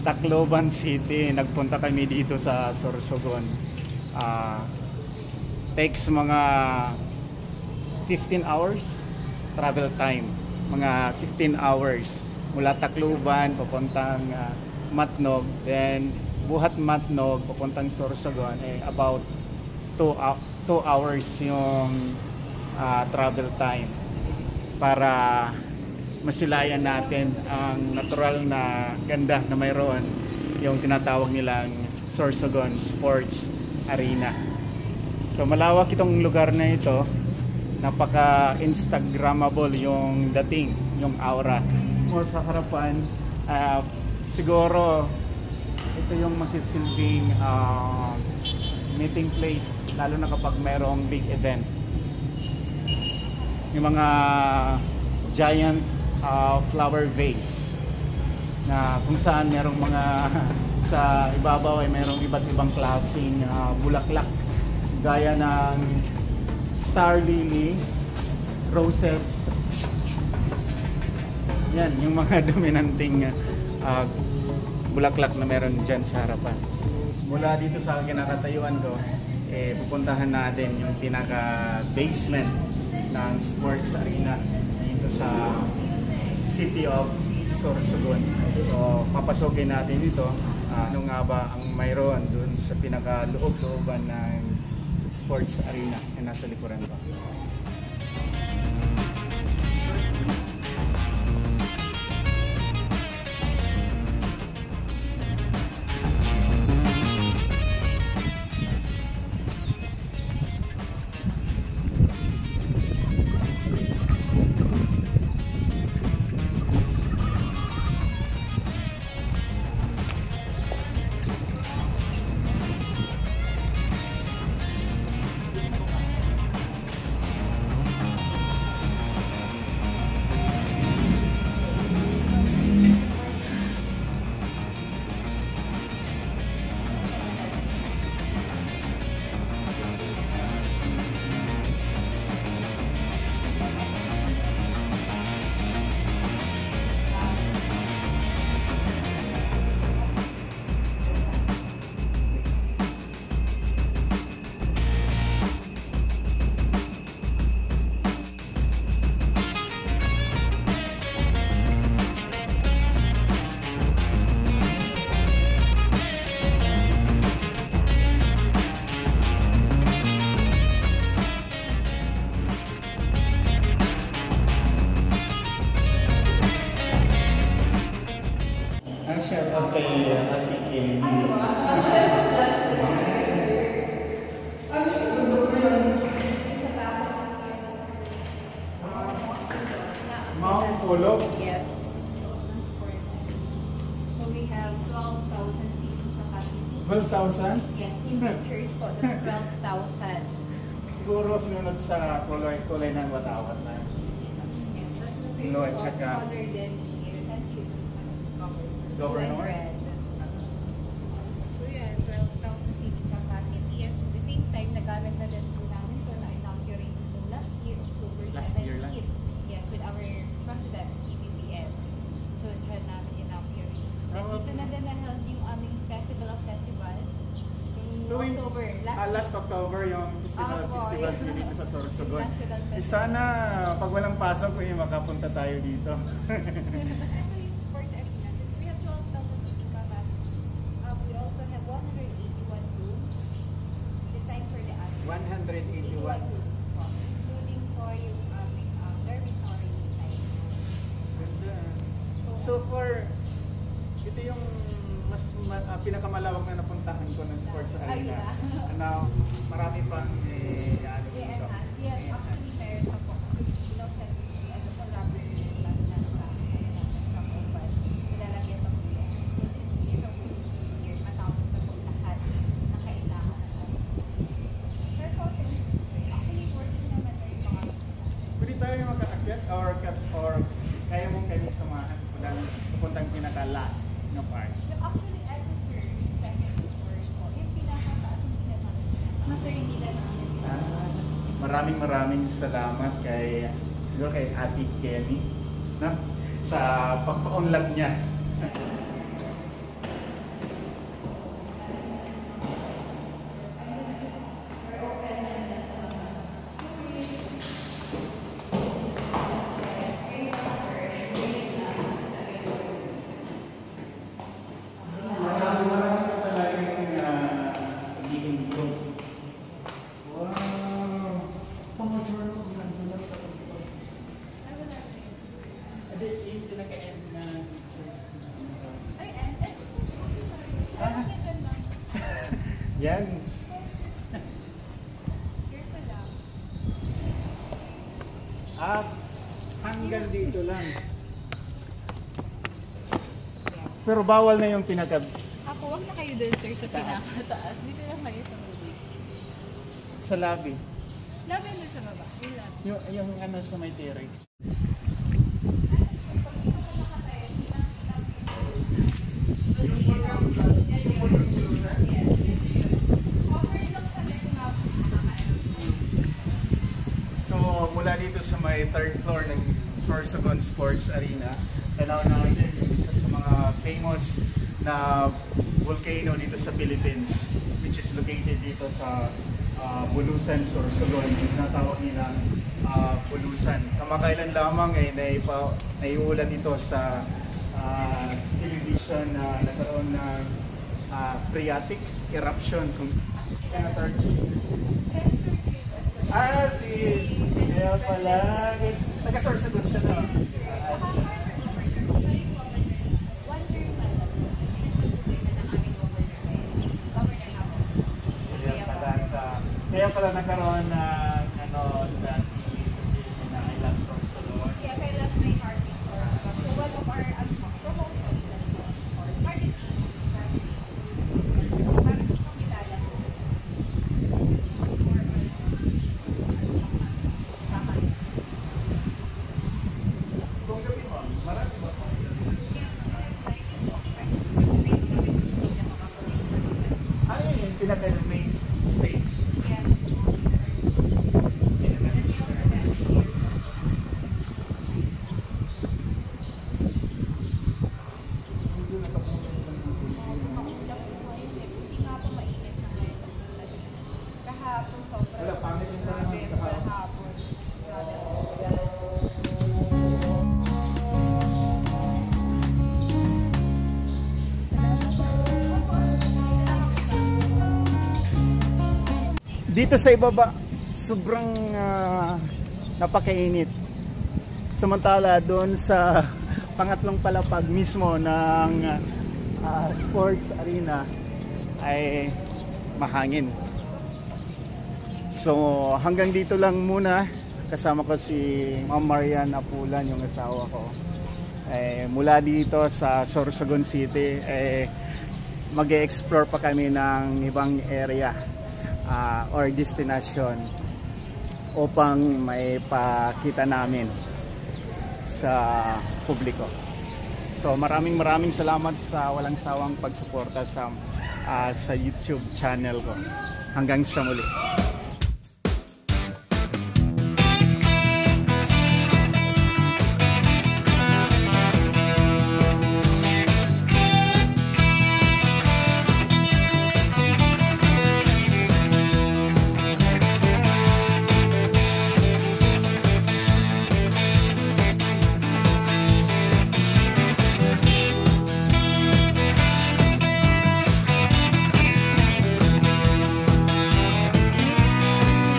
Tacloban City. Nagpunta kami dito sa Sorsogon. Takes mga 15 hours travel time. Mga 15 hours mula Tacloban papuntang Matnog, then buhat Matnog papuntang Sorsogon, about 2 hours yung travel time para masilayan natin ang natural na ganda na mayroon, yung tinatawag nilang Sorsogon Sports Arena. So malawak itong lugar na ito, napaka-instagrammable yung dating, yung aura mo sa harapan. Siguro ito yung magsisilbing meeting place, lalo na kapag mayroong big event, yung mga giant flower vase na kung saan merong mga sa ibabaw ay merong iba't ibang klaseng bulaklak gaya ng star lily, roses. Yan yung mga dominanting bulaklak na meron dyan sa harapan. Mula dito sa kinakatayuan ko, pupuntahan natin yung pinaka basement ng sports arena dito sa City of Sorsogon. So papasokin natin dito, ano nga ba ang mayroon dun sa pinaka-loob-looban ng sports arena na nasa likuran ko. Kay Ate Kenny. Mount Pulo? Yes. So we have 12,000 seating capacity. 12,000? Yes, in pictures po, that's 12,000. Siguro sinunod sa kulay ng watawat na. Yes, that's the same No, at saka color than the essential Governor? red. So yeah, 12,000 seating capacity. At at the same time, nagamit na din po namin ito na inaugurate ito last year, October 17. Last year lang? Yes, with our president, EBBN. So dyan namin inaugurate. Then dito na din na-held yung aming Festival of Festivals. Tuwing October, last October yung festival yes. dito sa Sorsogon. National Festival. Sana pag walang pasok makapunta tayo dito. Actually, sports arena, since we have 12,000 seating capacity, we also have 181 rooms designed for the adults. 181. Rooms, including po yung aming dormitory type. Ganda. So for ito yung pinakamalawak na napuntahan ko ng sports arena. Ano, marami pang ano dito. Yes, actually meron pa po kasi below 10 ano po rubber lang na sa open. Lalagyan pa po yan. So this year, this year, matapos na po lahat na kailangan na. Pero po, actually working naman na yung mga Pwede tayo makaakyat or kaya mong kayo samahan pupuntang pinaka-last na part. actually at the sir, second floor po, yung pinakataas yung pinakataas. Master, hindi na namin. Maraming salamat siguro kay Ate Kenny, no? Sa pagpa-unlock niya. pinaka-end na Ay, and Ah. lang. yan. Here's the lang. Hanggang dito lang. Pero bawal na yung pinaka Ako, wag na kayo dun, sir, sa pinakataas. Dito lang kayo sa movie. sa lobby. Laban dun sa baba. Yung laban. Yung ano sa may T-Rex. So mula dito sa may third floor ng Sorsogon Sports Arena, tanaw natin yung isa sa mga famous na volcano dito sa Philippines, which is located dito sa Bulusan, Sorsogon, yung natawag nilang Bulusan. Kamakailan lamang ay naiulat ito sa television na nagkaroon ng phreatic eruption kung Senator si kaya pala taga-Sorsogon siya na. Kaya pala nagkaroon ng sa TV sa TV na I Love Sorsogon. Yes, I love my marketing for. So one of our promotion or marketing para makilala. Kung gabi mo, marami ba po? Ano yung pinaka-main stage? Kahapon sobrang Wala, pangit yung panahon kahapon. kahapon. Dito sa ibaba, sobrang napakainit. Samantala doon sa pangatlong palapag mismo ng sports arena ay mahangin. So hanggang dito lang muna. Kasama ko si Ma'am Marian Apulan, yung asawa ko. Mula dito sa Sorsogon City, mag-e-explore pa kami ng ibang area or destination upang may pakita namin sa publiko. So maraming salamat sa walang sawang pagsuporta sa YouTube channel ko. Hanggang sa muli.